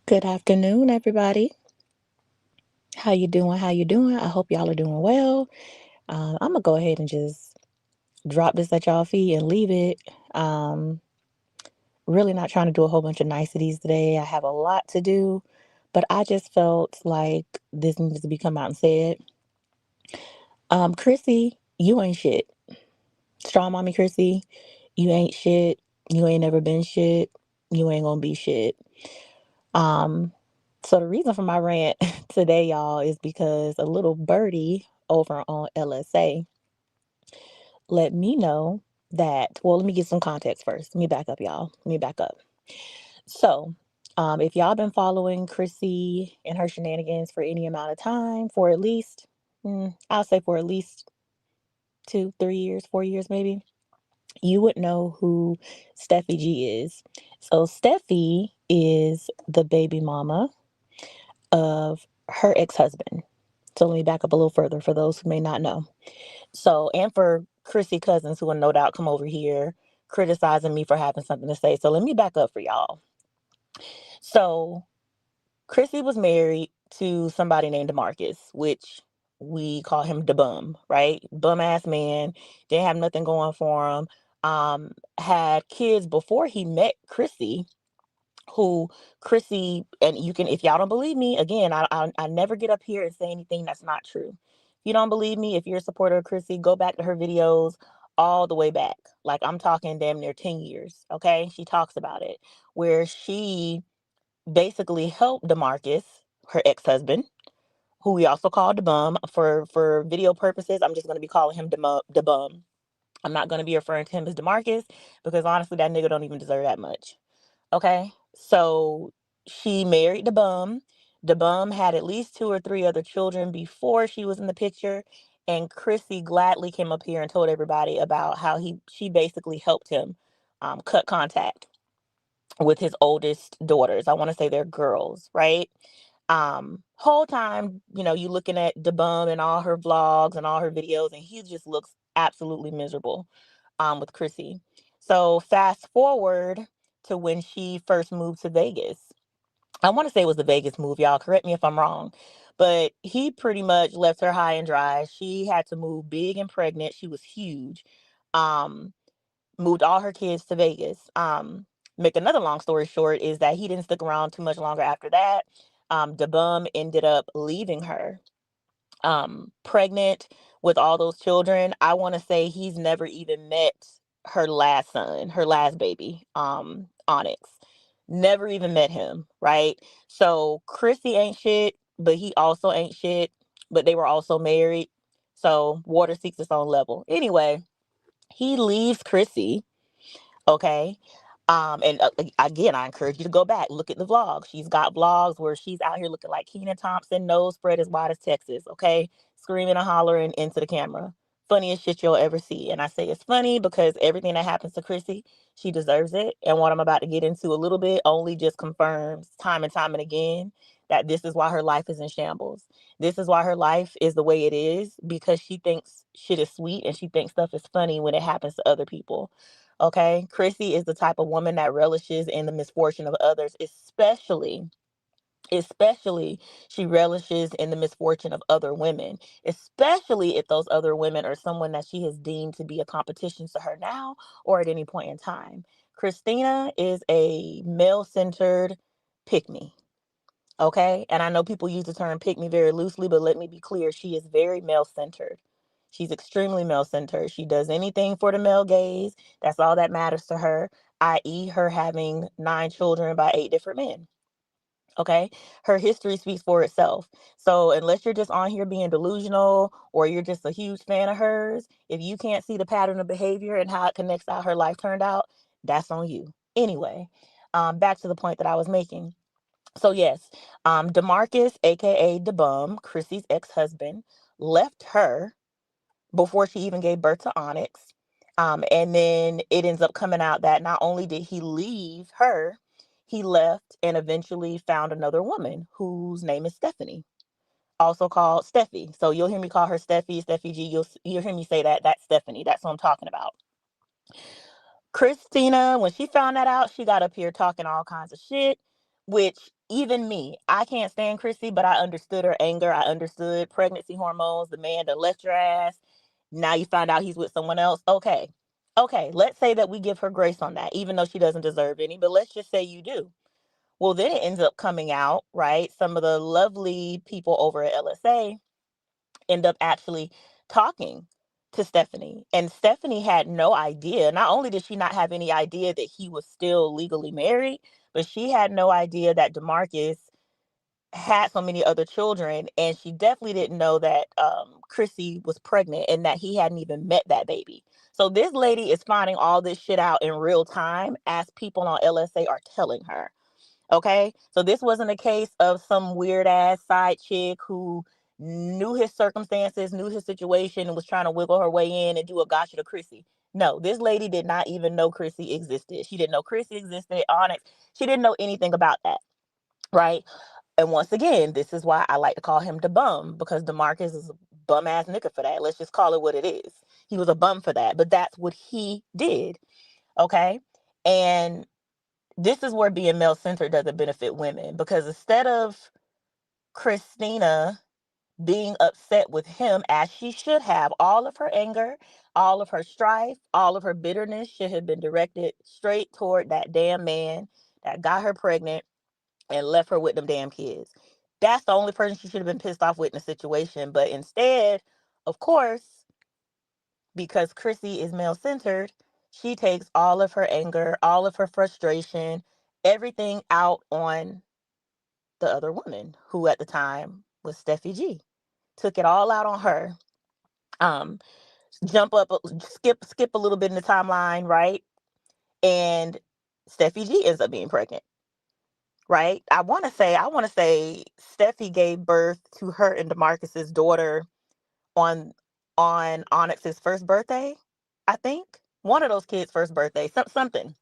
Good afternoon, everybody. How you doing? How you doing? I hope y'all are doing well. I'm gonna go ahead and just drop this at y'all feet and leave it. Um, really not trying to do a whole bunch of niceties today. I have a lot to do, but I just felt like this needs to be come out and said. Chrissy, you ain't shit. Strong mommy Chrissy, you ain't shit. You ain't never been shit. You ain't gonna be shit. Um, so the reason for my rant today, y'all, is because a little birdie over on LSA let me know that, well, let me get some context first. Let me back up, y'all. Let me back up. So, if y'all been following Chrissy and her shenanigans for any amount of time, for at least, I'll say for at least 2, 3 years, 4 years, maybe, you would know who Steffi G is. So, Steffi is the baby mama of her ex-husband. So let me back up a little further for those who may not know. So, and for Chrissy cousins who will no doubt come over here criticizing me for having something to say. So let me back up for y'all. So Chrissy was married to somebody named Demarcus, which we call him the bum, right? Bum ass man, didn't have nothing going for him. Had kids before he met Chrissy, who Chrissy, and you can, if y'all don't believe me, again, I never get up here and say anything that's not true. If you don't believe me, if you're a supporter of Chrissy, go back to her videos all the way back. Like I'm talking damn near 10 years. Okay. She talks about it where she basically helped Demarcus, her ex-husband, who we also called the bum for video purposes. I'm just going to be calling him the bum. I'm not going to be referring to him as Demarcus because honestly, that nigga don't even deserve that much. Okay. So she married the bum. The bum had at least 2 or 3 other children before she was in the picture. And Chrissy gladly came up here and told everybody about how she basically helped him cut contact with his oldest daughters. I want to say they're girls, right? Whole time, you looking at the bum and all her vlogs and all her videos, and he just looks absolutely miserable with Chrissy. So fast forward to when she first moved to Vegas. I want to say it was the Vegas move, y'all. Correct me if I'm wrong. But he pretty much left her high and dry. She had to move big and pregnant. She was huge. Um, Moved all her kids to Vegas. Make another long story short is that he didn't stick around too much longer after that. The bum ended up leaving her pregnant with all those children. I want to say he's never even met her last son, her last baby, Onyx. Never even met him, right? So Chrissy ain't shit, but he also ain't shit, but they were also married. So water seeks its own level. Anyway, he leaves Chrissy. Okay. And again, I encourage you to go back, look at the vlogs. She's got vlogs where she's out here looking like Kenan Thompson, nose spread as wide as Texas. Okay. Screaming and hollering into the camera. Funniest shit you'll ever see. And I say it's funny because everything that happens to Chrissy, she deserves it. And what I'm about to get into a little bit only just confirms time and time and again that this is why her life is in shambles. This is why her life is the way it is because she thinks shit is sweet and she thinks stuff is funny when it happens to other people. Okay. Chrissy is the type of woman that relishes in the misfortune of others, especially she relishes in the misfortune of other women, especially if those other women are someone that she has deemed to be a competition to her now or at any point in time. Christina is a male-centered pick me. Okay. And I know people use the term pick me very loosely, but let me be clear. She is very male centered. She's extremely male centered. She does anything for the male gaze. That's all that matters to her, i.e., her having 9 children by 8 different men. Okay. Her history speaks for itself. So, unless you're just on here being delusional or you're just a huge fan of hers, if you can't see the pattern of behavior and how it connects to how her life turned out, that's on you. Anyway, back to the point that I was making. So yes, Demarcus, aka DeBum, Chrissy's ex-husband, left her before she even gave birth to Onyx. And then it ends up coming out that not only did he leave her, he left and eventually found another woman whose name is Stephanie, also called Steffi. So you'll hear me call her Steffi G. You'll hear me say that that's Stephanie. That's what I'm talking about. Christina, when she found that out, she got up here talking all kinds of shit, which even me, I can't stand Chrissy, but I understood her anger. I understood pregnancy hormones. The man that left your ass. Now you find out he's with someone else. Okay. Okay. Let's say that we give her grace on that, even though she doesn't deserve any, but let's just say you do. Well, then it ends up coming out, right? Some of the lovely people over at LSA end up actually talking to Stephanie. And Stephanie had no idea. Not only did she not have any idea that he was still legally married, but she had no idea that DeMarcus had so many other children. And she definitely didn't know that Chrissy was pregnant and that he hadn't even met that baby. So this lady is finding all this shit out in real time as people on LSA are telling her. Okay. So this wasn't a case of some weird ass side chick who knew his circumstances, knew his situation, and was trying to wiggle her way in and do a gotcha to Chrissy. No, this lady did not even know Chrissy existed. She didn't know Chrissy existed, Onyx. She didn't know anything about that. Right. And once again, this is why I like to call him the bum, because DeMarcus is a bum ass nigga for that. Let's just call it what it is. He was a bum for that, but that's what he did. Okay. And this is where being male centered doesn't benefit women, because instead of Christina being upset with him as she should have, all of her anger, all of her strife, all of her bitterness should have been directed straight toward that damn man that got her pregnant and left her with them damn kids. That's the only person she should have been pissed off with in the situation. But instead, of course, because Chrissy is male centered, she takes all of her anger, all of her frustration, everything out on the other woman, who at the time was Steffi G. Took it all out on her. Um, jump up, skip a little bit in the timeline, right? And Steffi G ends up being pregnant, right? I want to say Steffi gave birth to her and DeMarcus's daughter on Onyx's first birthday. I think one of those kids' first birthday, something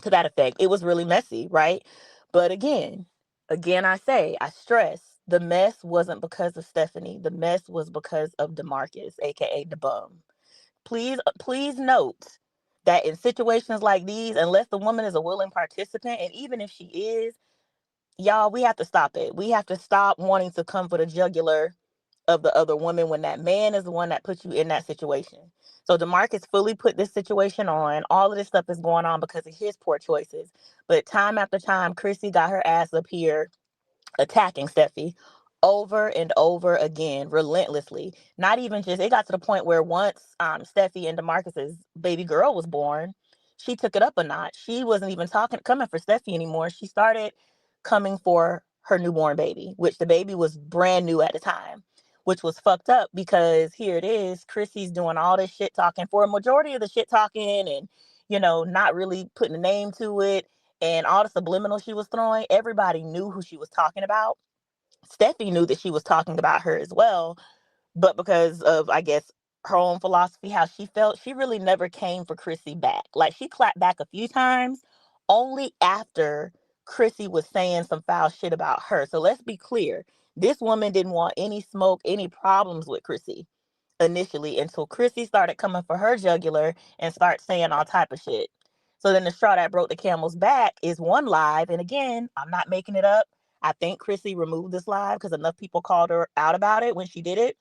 to that effect. It was really messy, right? But again, I stress, the mess wasn't because of Stephanie. The mess was because of DeMarcus, aka the bum. Please note that in situations like these, unless the woman is a willing participant, and even if she is, y'all, we have to stop it. We have to stop wanting to come for the jugular of the other woman when that man is the one that put you in that situation. So DeMarcus fully put this situation on. All of this stuff is going on because of his poor choices. But time after time, Chrissy got her ass up here attacking Steffi over and over again, relentlessly. Not even just, it got to the point where once Steffi and DeMarcus's baby girl was born, she took it up a notch. She wasn't even coming for Steffi anymore. She started coming for her newborn baby, which the baby was brand new at the time, which was fucked up because here it is, Chrissy's doing all this shit talking for a majority of the shit talking and, not really putting a name to it, and all the subliminal she was throwing. Everybody knew who she was talking about. Steffi knew that she was talking about her as well, but because of, I guess, her own philosophy, how she felt, she really never came for Chrissy back. Like, she clapped back a few times only after Chrissy was saying some foul shit about her. So let's be clear. This woman didn't want any smoke, any problems with Chrissy initially, until Chrissy started coming for her jugular and start saying all type of shit. So then the straw that broke the camel's back is one live. And again, I'm not making it up. I think Chrissy removed this live because enough people called her out about it when she did it.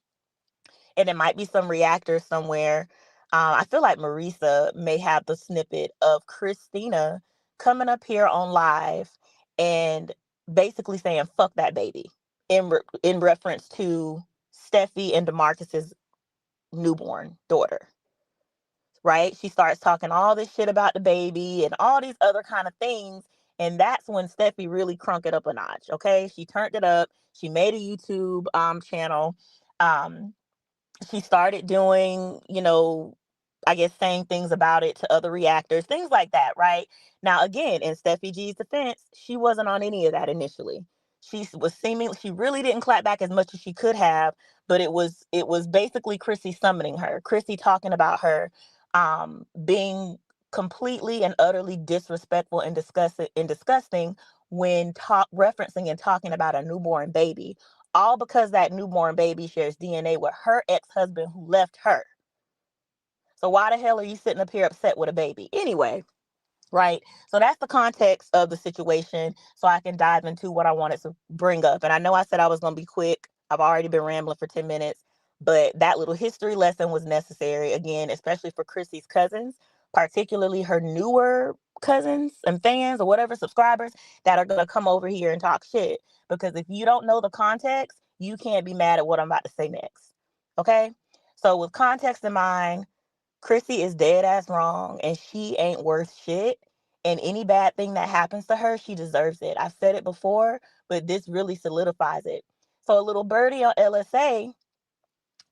And it might be some reactor somewhere. I feel like Marisa may have the snippet of Christina coming up here on live and basically saying, fuck that baby, in reference to Steffi and DeMarcus's newborn daughter, right? She starts talking all this shit about the baby and all these other kind of things. And that's when Steffi really crunk it up a notch. Okay. She turned it up. She made a YouTube channel. Um, she started doing, I guess saying things about it to other reactors, things like that, right? Now, again, in Steffi G's defense, she wasn't on any of that initially. She really didn't clap back as much as she could have, but it was basically Chrissy summoning her, Chrissy talking about her, being completely and utterly disrespectful and disgusting when referencing and talking about a newborn baby, all because that newborn baby shares DNA with her ex-husband who left her. So why the hell are you sitting up here upset with a baby? Anyway, right? So that's the context of the situation, so I can dive into what I wanted to bring up. And I know I said I was going to be quick. I've already been rambling for 10 minutes, but that little history lesson was necessary, again, especially for Chrissy's cousins, particularly her newer cousins and fans or whatever subscribers that are going to come over here and talk shit. Because if you don't know the context, you can't be mad at what I'm about to say next. Okay? So, with context in mind, Chrissy is dead ass wrong and she ain't worth shit. And any bad thing that happens to her, she deserves it. I've said it before, but this really solidifies it. So a little birdie on LSA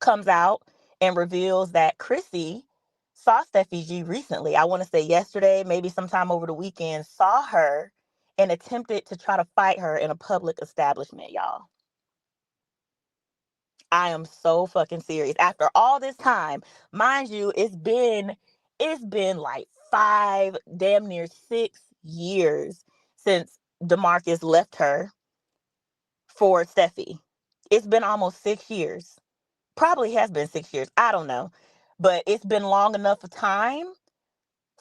comes out and reveals that Chrissy saw Steffi G recently. I want to say yesterday, maybe sometime over the weekend, saw her and attempted to try to fight her in a public establishment, y'all. I am so fucking serious. After all this time, mind you, it's been like 5, damn near 6 years since DeMarcus left her for Steffi. It's been almost 6 years. Probably has been 6 years. I don't know. But it's been long enough of time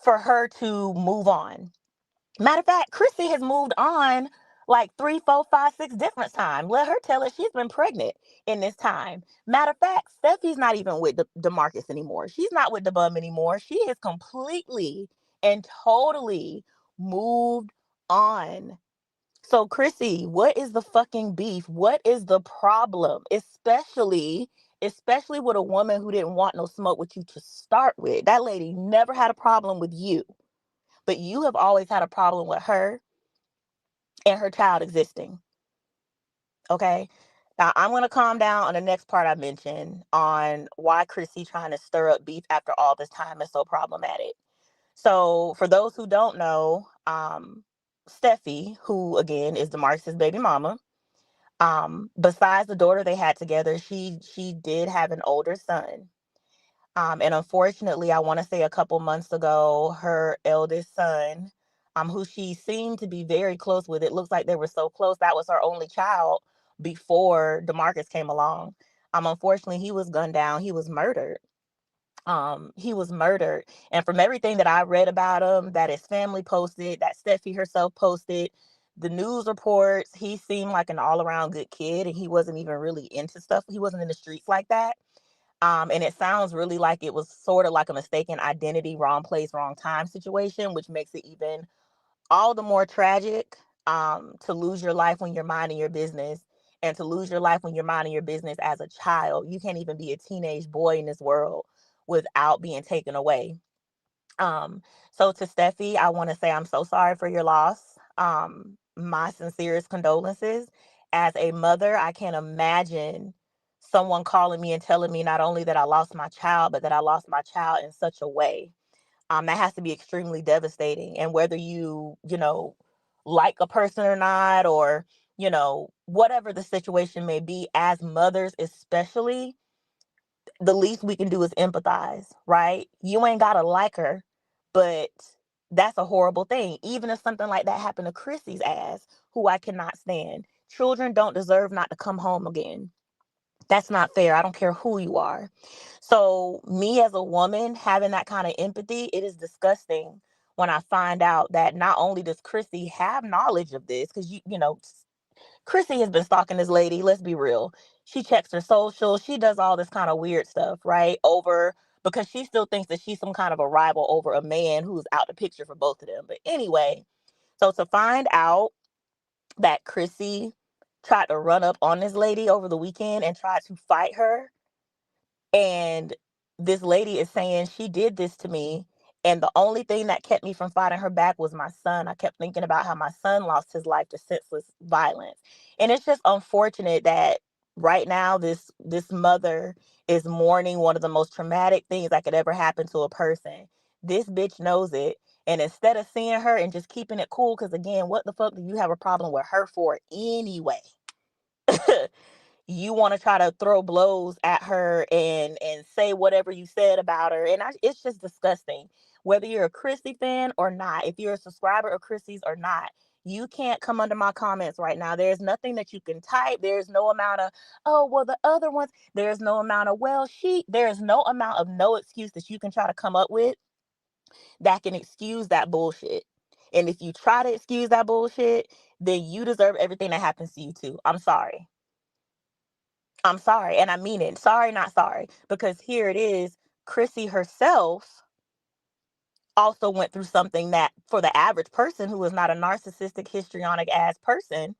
for her to move on. Matter of fact, Chrissy has moved on like 3, 4, 5, 6 different times. Let her tell it. She's been pregnant in this time. Matter of fact, Steffi's not even with DeMarcus anymore. She's not with the bum anymore. She has completely and totally moved on. So, Chrissy, what is the fucking beef? What is the problem? Especially with a woman who didn't want no smoke with you to start with. That lady never had a problem with you, but you have always had a problem with her and her child existing. Okay. Now I'm gonna calm down on the next part I mentioned on why Chrissy trying to stir up beef after all this time is so problematic. So for those who don't know, Steffi, who again is DeMarcus' baby mama, besides the daughter they had together, she did have an older son. And unfortunately, I want to say a couple months ago, her eldest son, who she seemed to be very close with, it looks like they were so close. That was her only child before DeMarcus came along. Unfortunately, he was gunned down. He was murdered. He was murdered. And from everything that I read about him, that his family posted, that Steffi herself posted, the news reports, he seemed like an all around good kid, and he wasn't even really into stuff. He wasn't in the streets like that. And it sounds really like it was sort of like a mistaken identity, wrong place, wrong time situation, which makes it even all the more tragic, to lose your life when you're minding your business, and to lose your life when you're minding your business as a child. You can't even be a teenage boy in this world without being taken away. Um, so to Steffi, I want to say I'm so sorry for your loss. My sincerest condolences. As a mother, I can't imagine someone calling me and telling me not only that I lost my child, but that I lost my child in such a way. That has to be extremely devastating. And whether like a person or not, or, whatever the situation may be, as mothers, especially, the least we can do is empathize, right? You ain't gotta like her, but that's a horrible thing. Even if something like that happened to Chrissy's ass, who I cannot stand. Children don't deserve not to come home again. That's not fair. I don't care who you are. So, me as a woman having that kind of empathy, it is disgusting when I find out that not only does Chrissy have knowledge of this, because Chrissy has been stalking this lady. Let's be real. She checks her social. She does all this kind of weird stuff, right? Because she still thinks that she's some kind of a rival over a man who's out the picture for both of them. But anyway, so to find out that Chrissy tried to run up on this lady over the weekend and tried to fight her, and this lady is saying she did this to me. And the only thing that kept me from fighting her back was my son. I kept thinking about how my son lost his life to senseless violence. And it's just unfortunate that right now this mother is mourning one of the most traumatic things that could ever happen to a person. This bitch knows it. And instead of seeing her and just keeping it cool, because again, what the fuck do you have a problem with her for anyway? You want to try to throw blows at her and say whatever you said about her, and it's just disgusting. Whether you're a Chrissy fan or not, if you're a subscriber of Chrissy's or not, you can't come under my comments right now. There's nothing that you can type. There's no amount of, oh well, the other ones. There's no amount of, well, there's no amount of no excuse that you can try to come up with that can excuse that bullshit. And if you try to excuse that bullshit, then you deserve everything that happens to you too. I'm sorry. I'm sorry. And I mean it. Sorry, not sorry. Because here it is. Chrissy herself also went through something that for the average person who is not a narcissistic, histrionic ass person,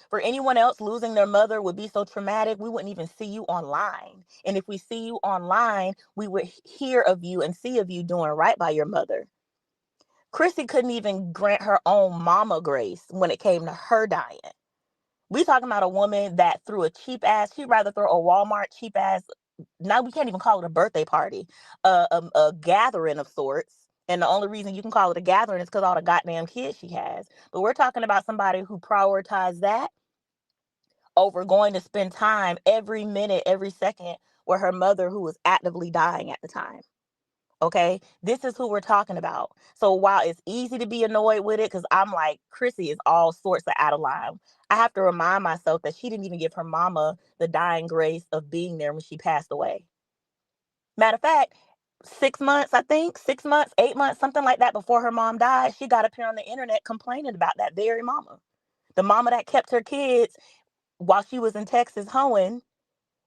for anyone else, losing their mother would be so traumatic, we wouldn't even see you online. And if we see you online, we would hear of you and see of you doing right by your mother. Chrissy couldn't even grant her own mama grace when it came to her dying. We talking about a woman that threw a cheap ass, she'd rather throw a Walmart cheap ass, now we can't even call it a birthday party, a gathering of sorts. And the only reason you can call it a gathering is because all the goddamn kids she has. But we're talking about somebody who prioritized that over going to spend time every minute, every second with her mother who was actively dying at the time. Okay, this is who we're talking about. So while it's easy to be annoyed with it, because I'm like, Chrissy is all sorts of out of line. I have to remind myself that she didn't even give her mama the dying grace of being there when she passed away. Matter of fact, 6 months, I think, 6 months, 8 months, something like that before her mom died, she got up here on the internet complaining about that very mama. The mama that kept her kids while she was in Texas hoeing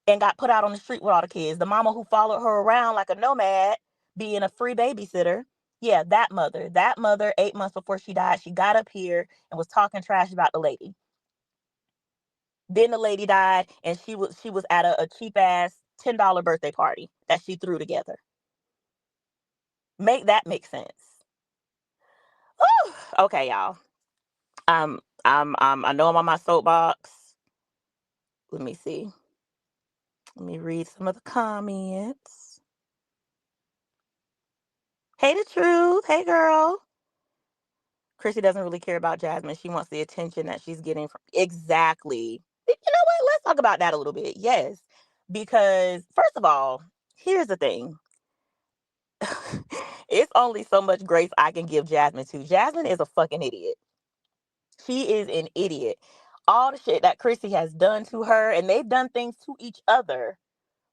and got put out on the street with all the kids. The mama who followed her around like a nomad, being a free babysitter. Yeah, that mother, 8 months before she died, she got up here and was talking trash about the lady. Then the lady died, and she was at a cheap ass $10 birthday party that she threw together. Make that make sense. Whew. Okay, y'all. I know I'm on my soapbox. Let me see. Let me read some of the comments. Hey, the truth. Hey, girl. Chrissy doesn't really care about Jasmine. She wants the attention that she's getting from. Exactly. You know what? Let's talk about that a little bit. Yes. Because, first of all, here's the thing. It's only so much grace I can give Jasmine to. Jasmine is a fucking idiot. She is an idiot. All the shit that Chrissy has done to her, and they've done things to each other,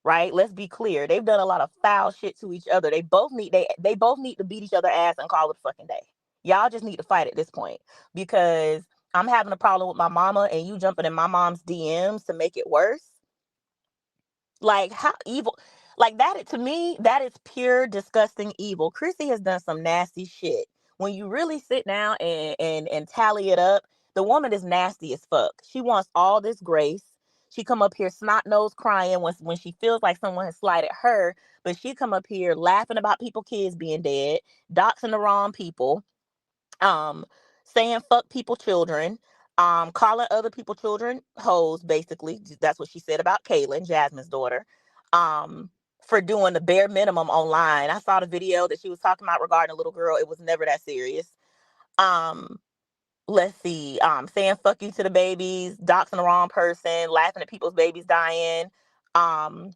right? Let's be clear. They've done a lot of foul shit to each other. They both need to beat each other ass and call it a fucking day. Y'all just need to fight at this point, because I'm having a problem with my mama and you jumping in my mom's DMs to make it worse. Like, how evil. Like, that to me, that is pure disgusting evil. Chrissy has done some nasty shit. When you really sit down and tally it up, the woman is nasty as fuck. She wants all this grace. She come up here snot nose crying when she feels like someone has slighted her, but she come up here laughing about people kids being dead, doxing the wrong people, um, saying fuck people children, calling other people children hoes, basically. That's what she said about Kaylin, Jasmine's daughter, um, for doing the bare minimum online. I saw the video that she was talking about regarding a little girl. It was never that serious. Um, let's see, saying fuck you to the babies, doxing the wrong person, laughing at people's babies dying, um,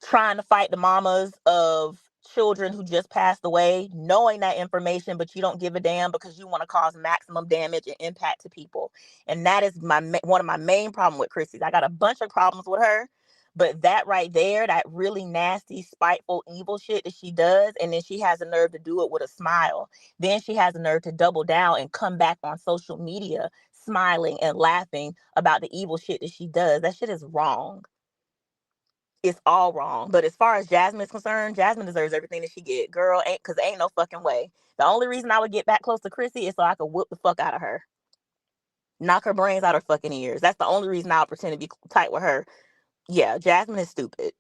trying to fight the mamas of children who just passed away, knowing that information, but you don't give a damn because you want to cause maximum damage and impact to people. And that is one of my main problem with Chrissy. I got a bunch of problems with her, but that right there, that really nasty, spiteful, evil shit that she does, and then she has the nerve to do it with a smile. Then she has the nerve to double down and come back on social media smiling and laughing about the evil shit that she does. That shit is wrong. It's all wrong. But as far as Jasmine is concerned, Jasmine deserves everything that she get. Girl, ain't no fucking way. The only reason I would get back close to Chrissy is so I could whoop the fuck out of her. Knock her brains out her fucking ears. That's the only reason I'll pretend to be tight with her. Yeah, Jasmine is stupid.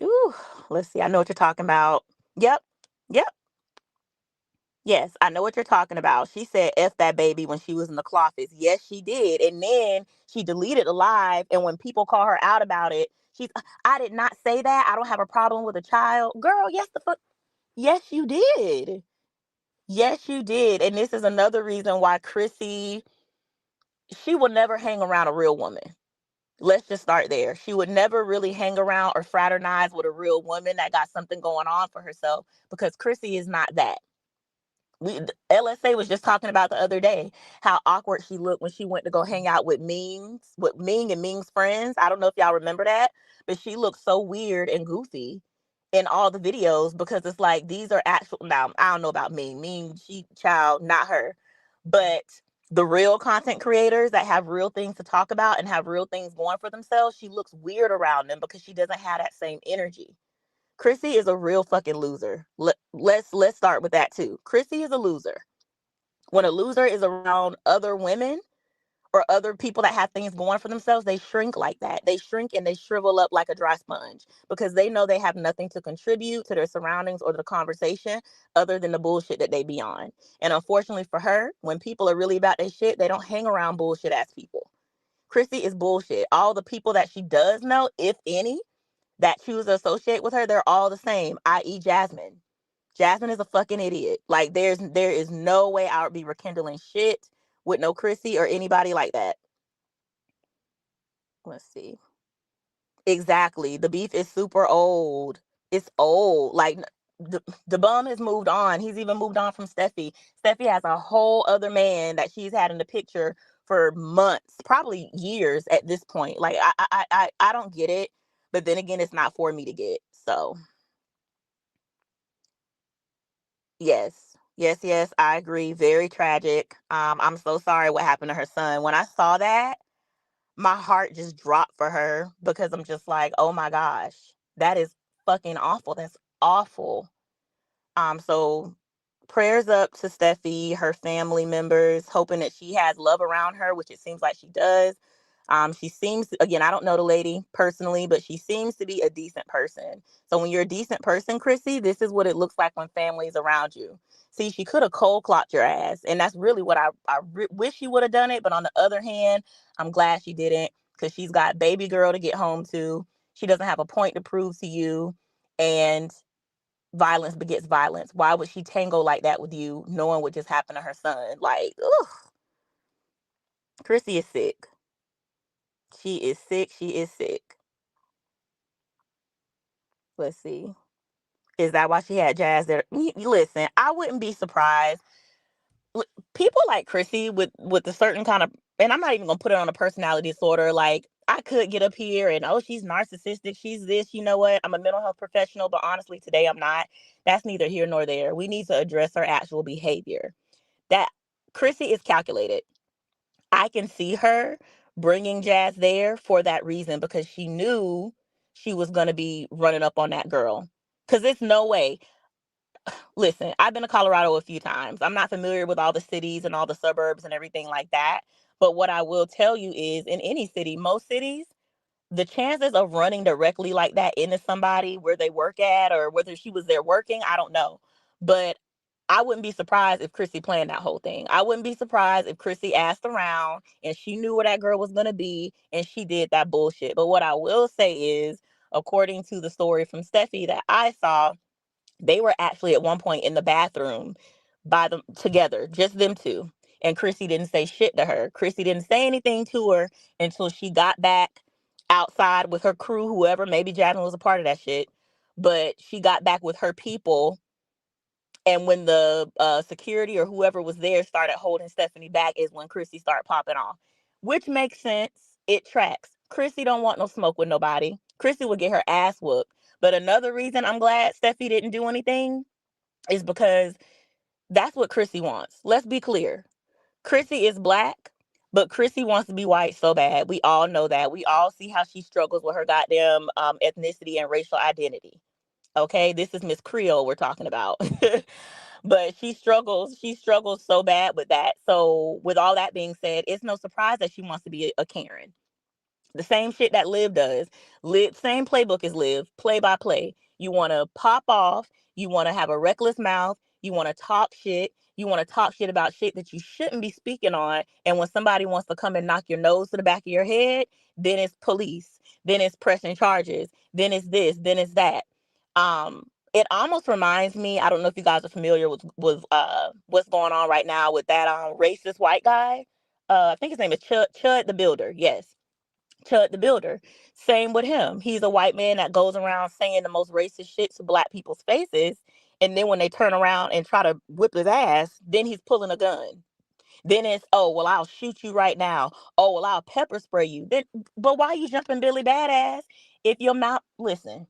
Ooh, let's see. I know what you're talking about. Yep. Yep. Yes, I know what you're talking about. She said F that baby when she was in the closet. Yes, she did. And then she deleted the live. And when people call her out about it, I did not say that. I don't have a problem with a child. Girl, yes, the fuck. Yes, you did. Yes, you did. And this is another reason why Chrissy, she will never hang around a real woman. Let's just start there. She would never really hang around or fraternize with a real woman that got something going on for herself, because Chrissy is not that. LSA was just talking about the other day how awkward she looked when she went to go hang out with Ming and Ming's friends. I don't know if y'all remember that, but she looked so weird and goofy in all the videos, because it's like these are actual. Now I don't know about Mean she child, not her, but the real content creators that have real things to talk about and have real things going for themselves, she looks weird around them because she doesn't have that same energy. Chrissy is a real fucking loser. Let's start with that too. Chrissy is a loser. When a loser is around other women or other people that have things going for themselves, they shrink like that. They shrink and they shrivel up like a dry sponge because they know they have nothing to contribute to their surroundings or the conversation other than the bullshit that they be on. And unfortunately for her, when people are really about their shit, they don't hang around bullshit ass people. Chrissy is bullshit. All the people that she does know, if any, that choose to associate with her, they're all the same, i.e. Jasmine. Jasmine is a fucking idiot. Like there is no way I would be rekindling shit with no Chrissy or anybody like that. Let's see. Exactly. The beef is super old. It's old. Like the bum has moved on. He's even moved on from Steffi. Steffi has a whole other man that she's had in the picture for months, probably years at this point. Like I don't get it. But then again, it's not for me to get. So yes. Yes, yes, I agree. Very tragic. I'm so sorry what happened to her son. When I saw that, my heart just dropped for her because I'm just like, oh my gosh, that is fucking awful. That's awful. So prayers up to Steffi, her family members, hoping that she has love around her, which it seems like she does. She seems, again, I don't know the lady personally, but she seems to be a decent person. So when you're a decent person, Chrissy, this is what it looks like when family's around you. See, she could have cold clocked your ass. And that's really what I wish she would have done it. But on the other hand, I'm glad she didn't because she's got baby girl to get home to. She doesn't have a point to prove to you. And violence begets violence. Why would she tango like that with you, knowing what just happened to her son? Like, ugh, Chrissy is sick. She is sick. She is sick. Let's see. Is that why she had Jazz there? Listen, I wouldn't be surprised. People like Chrissy with a certain kind of, and I'm not even gonna put it on a personality disorder. Like I could get up here and oh, she's narcissistic. She's this. You know what? I'm a mental health professional, but honestly, today I'm not. That's neither here nor there. We need to address her actual behavior. That Chrissy is calculated. I can see her bringing Jazz there for that reason because she knew she was going to be running up on that girl. Because there's no way. Listen, I've been to Colorado a few times. I'm not familiar with all the cities and all the suburbs and everything like that. But what I will tell you is in any city, most cities, the chances of running directly like that into somebody where they work at or whether she was there working, I don't know. But I wouldn't be surprised if Chrissy planned that whole thing. I wouldn't be surprised if Chrissy asked around and she knew where that girl was going to be and she did that bullshit. But what I will say is, according to the story from Steffi that I saw, they were actually at one point in the bathroom by them together, just them two. And Chrissy didn't say shit to her. Chrissy didn't say anything to her until she got back outside with her crew, whoever, maybe Jasmine was a part of that shit. But she got back with her people. And when the security or whoever was there started holding Stephanie back is when Chrissy started popping off, which makes sense. It tracks. Chrissy don't want no smoke with nobody. Chrissy would get her ass whooped. But another reason I'm glad Steffi didn't do anything is because that's what Chrissy wants. Let's be clear. Chrissy is black, but Chrissy wants to be white so bad. We all know that. We all see how she struggles with her goddamn ethnicity and racial identity. Okay, this is Miss Creole we're talking about. But she struggles so bad with that. So with all that being said, it's no surprise that she wants to be a Karen. The same shit that Liv does. Liv, same playbook as Liv, play by play. You want to pop off. You want to have a reckless mouth. You want to talk shit. You want to talk shit about shit that you shouldn't be speaking on. And when somebody wants to come and knock your nose to the back of your head, then it's police. Then it's pressing charges. Then it's this. Then it's that. It almost reminds me. I don't know if you guys are familiar with what's going on right now with that racist white guy. I think his name is Chud the Builder. Yes, Chud the Builder. Same with him. He's a white man that goes around saying the most racist shit to black people's faces. And then when they turn around and try to whip his ass, then he's pulling a gun. Then it's, oh, well, I'll shoot you right now. Oh, well, I'll pepper spray you. Then, but why are you jumping Billy Badass if your mouth, listen,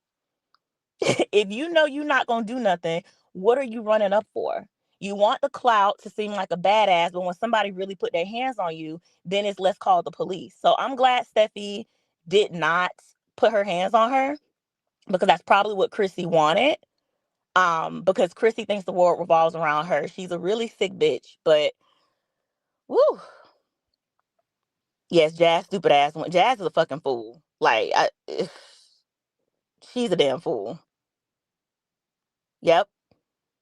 If you know you're not gonna do nothing, what are you running up for? You want the clout to seem like a badass, but when somebody really put their hands on you, then it's let's call the police. So I'm glad Steffi did not put her hands on her because that's probably what Chrissy wanted. Because Chrissy thinks the world revolves around her. She's a really sick bitch, but woo, yes, Jazz stupid ass one. Jazz is a fucking fool. Like she's a damn fool. Yep.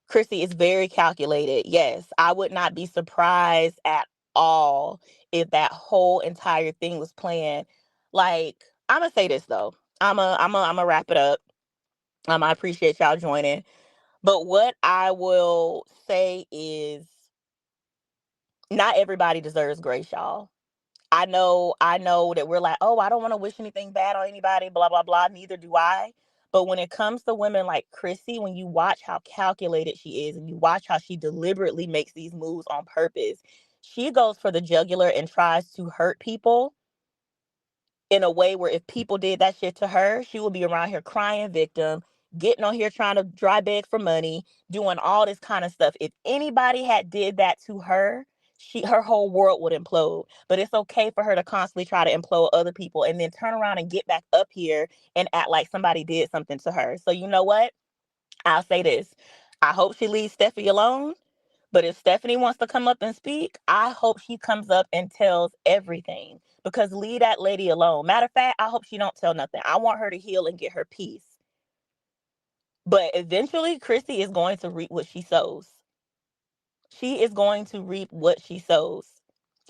Chrissy is very calculated. Yes, I would not be surprised at all if that whole entire thing was planned. Like, I'm gonna say this though. I'm gonna wrap it up. I appreciate y'all joining. But what I will say is not everybody deserves grace, y'all. I know that we're like, oh, I don't want to wish anything bad on anybody, blah, blah, blah. Neither do I. But when it comes to women like Chrissy, when you watch how calculated she is and you watch how she deliberately makes these moves on purpose, she goes for the jugular and tries to hurt people in a way where if people did that shit to her, she would be around here crying victim, getting on here trying to dry beg for money, doing all this kind of stuff. If anybody had did that to her, her whole world would implode. But it's okay for her to constantly try to implode other people and then turn around and get back up here and act like somebody did something to her. So you know what? I'll say this. I hope she leaves Steffi alone. But if Stephanie wants to come up and speak, I hope she comes up and tells everything because leave that lady alone. Matter of fact, I hope she don't tell nothing. I want her to heal and get her peace. But eventually, Chrissy is going to reap what she sows. She is going to reap what she sows.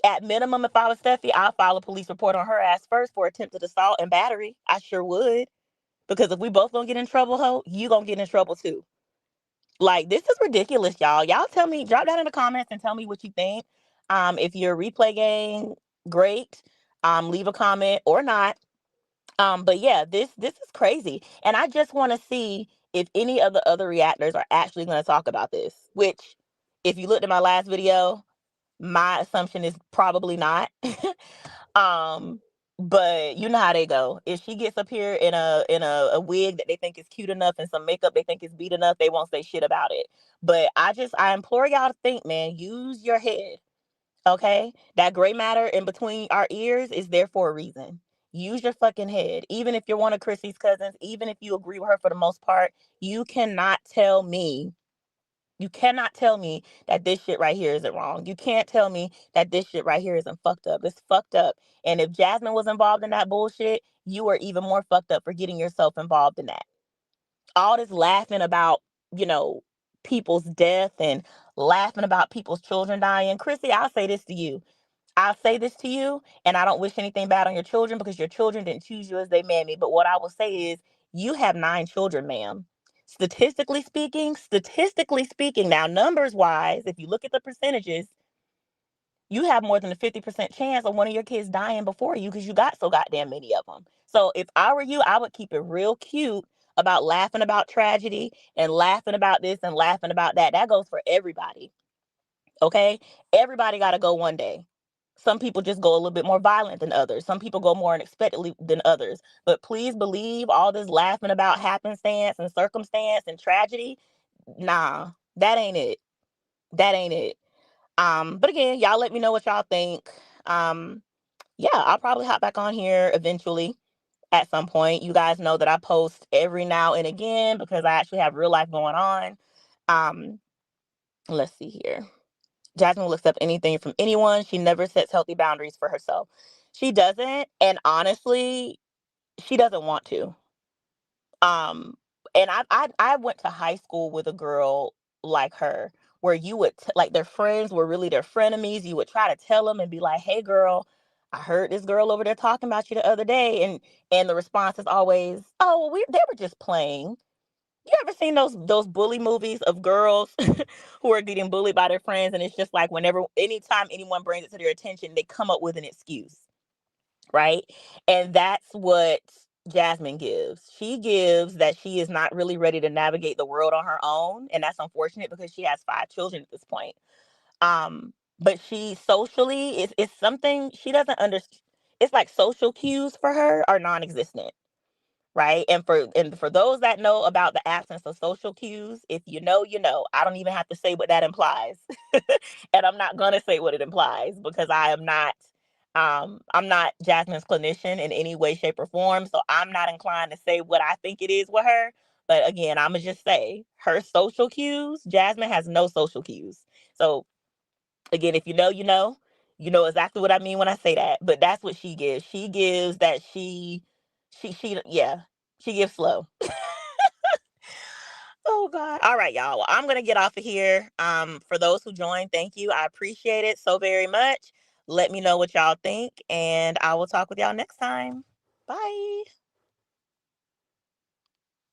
At minimum, if I was Steffi, I'll file a police report on her ass first for attempted assault and battery. I sure would. Because if we both gonna get in trouble, ho, you gonna get in trouble too. Like, this is ridiculous, y'all. Y'all tell me, drop that in the comments and tell me what you think. If you're a replay gang, great. Leave a comment or not. But yeah, this is crazy. And I just want to see if any of the other reactors are actually going to talk about this, which if you looked at my last video, my assumption is probably not. Um, but you know how they go. If she gets up here in a wig that they think is cute enough and some makeup they think is beat enough, they won't say shit about it. But I implore y'all to think, man, use your head. Okay? That gray matter in between our ears is there for a reason. Use your fucking head. Even if you're one of Chrissy's cousins, even if you agree with her for the most part, you cannot tell me you cannot tell me that this shit right here isn't wrong. You can't tell me that this shit right here isn't fucked up. It's fucked up. And if Jasmine was involved in that bullshit, you are even more fucked up for getting yourself involved in that. All this laughing about, you know, people's death and laughing about people's children dying. Chrissy, I'll say this to you. I'll say this to you, and I don't wish anything bad on your children because your children didn't choose you as they mammy. But what I will say is, you have 9 children, ma'am. Statistically speaking, now numbers wise, if you look at the percentages, you have more than a 50% chance of one of your kids dying before you because you got so goddamn many of them. So if I were you, I would keep it real cute about laughing about tragedy and laughing about this and laughing about that. That goes for everybody. Okay? Everybody got to go one day. Some people just go a little bit more violent than others. Some people go more unexpectedly than others. But please believe all this laughing about happenstance and circumstance and tragedy, nah, that ain't it. That ain't it. But again, y'all let me know what y'all think. Um, yeah, I'll probably hop back on here eventually at some point. You guys know that I post every now and again because I actually have real life going on. Um, let's see here. Jasmine will accept anything from anyone. She never sets healthy boundaries for herself. She doesn't, and honestly, she doesn't want to. Um, and I went to high school with a girl like her, where you would like their friends were really their frenemies. You would try to tell them and be like, "Hey, girl, I heard this girl over there talking about you the other day," and the response is always, "Oh, well, they were just playing." You ever seen those bully movies of girls who are getting bullied by their friends, and it's just like anytime anyone brings it to their attention, they come up with an excuse, right? And that's what Jasmine gives. She gives that she is not really ready to navigate the world on her own, and that's unfortunate because she has 5 children at this point. But she socially is something she doesn't understand. It's like social cues for her are non-existent. right? And for those that know about the absence of social cues, if you know, you know. I don't even have to say what that implies. And I'm not gonna say what it implies because I'm not Jasmine's clinician in any way, shape, or form. So I'm not inclined to say what I think it is with her. But again, I'ma just say her social cues, Jasmine has no social cues. So again, if you know, you know. You know exactly what I mean when I say that. But that's what she gives. She gives that yeah, she gives slow. Oh God. All right, y'all. Well, I'm gonna get off of here. For those who joined, thank you. I appreciate it so very much. Let me know what y'all think, and I will talk with y'all next time. Bye.